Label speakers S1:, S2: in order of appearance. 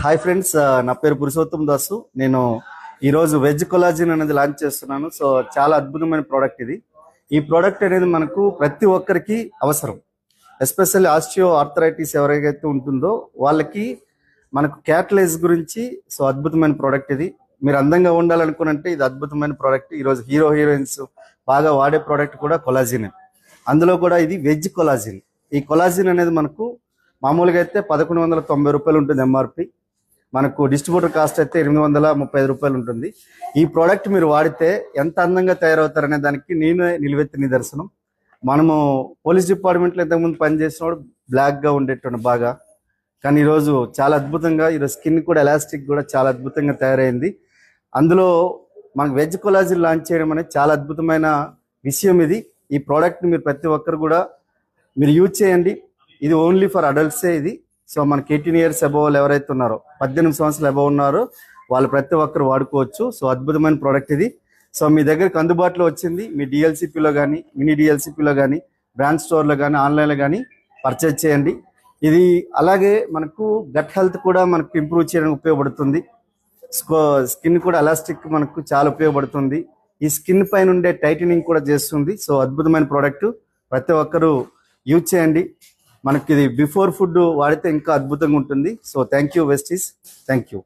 S1: Hi friends, నా పేరు పురుషోత్తం దాసు. నేను ఈరోజు వెజ్ కొలాజిన్ అనేది లాంచ్ చేస్తున్నాను. సో చాలా అద్భుతమైన ప్రోడక్ట్ ఇది. ఈ ప్రోడక్ట్ అనేది మనకు ప్రతి ఒక్కరికి అవసరం. ఎస్పెషల్లీ ఆస్టియో ఆర్థరైటిస్ ఎవరికైతే ఉంటుందో వాళ్ళకి మనకు క్యాటలైజ్ గురించి సో అద్భుతమైన ప్రోడక్ట్ ఇది. మీరు అందంగా ఉండాలనుకున్నంటే ఇది అద్భుతమైన ప్రోడక్ట్. ఈరోజు హీరోయిన్స్ బాగా వాడే ప్రోడక్ట్ కూడా కొలాజిన్. అందులో కూడా ఇది వెజ్ కొలాజిన్. ఈ కొలాజిన్ అనేది మనకు మామూలుగా అయితే 1190 రూపాయలు ఉంటుంది ఎంఆర్పి. మనకు డిస్ట్రిబ్యూటర్ కాస్ట్ అయితే 835 రూపాయలు ఉంటుంది. ఈ ప్రోడక్ట్ మీరు వాడితే ఎంత అందంగా తయారవుతారనే దానికి నేనే నిలువెత్తి నిదర్శనం. మనము పోలీస్ డిపార్ట్మెంట్లో ఇంతకుముందు పనిచేసినప్పుడు బ్లాక్గా ఉండేటువంటి బాగా, కానీ ఈరోజు చాలా అద్భుతంగా, ఈరోజు స్కిన్ కూడా ఎలాస్టిక్ కూడా చాలా అద్భుతంగా తయారైంది. అందులో మనకు వెజ్ కొలాజిన్ లాంచ్ చేయడం అనేది చాలా అద్భుతమైన విషయం ఇది. ఈ ప్రోడక్ట్ని మీరు ప్రతి ఒక్కరు కూడా మీరు యూజ్ చేయండి. ఇది ఓన్లీ ఫర్ అడల్ట్సే ఇది. సో మనకి 18 ఇయర్స్ అబోవ్ ఎవరైతే ఉన్నారో, 18 సంవత్సరాలు అబోవ్ ఉన్నారో వాళ్ళు ప్రతి ఒక్కరు వాడుకోవచ్చు. సో అద్భుతమైన ప్రోడక్ట్ ఇది. సో మీ దగ్గరకు అందుబాటులో వచ్చింది. మీ డిఎల్సిపిలో కానీ, మినీ డిఎల్సిపిలో కానీ, బ్రాండ్ స్టోర్లో కానీ, ఆన్లైన్లో కానీ పర్చేజ్ చేయండి. ఇది అలాగే మనకు గట్ హెల్త్ కూడా మనకు ఇంప్రూవ్ చేయడానికి ఉపయోగపడుతుంది. స్కిన్ కూడా ఎలాస్టిక్ మనకు చాలా ఉపయోగపడుతుంది. ఈ స్కిన్ పైన ఉండే టైటనింగ్ కూడా చేస్తుంది. సో అద్భుతమైన ప్రోడక్ట్, ప్రతి ఒక్కరూ యూజ్ చేయండి. మనకి ఇది బిఫోర్ ఫుడ్ వాడితే ఇంకా అద్భుతంగా ఉంటుంది. So thank you besties, thank you.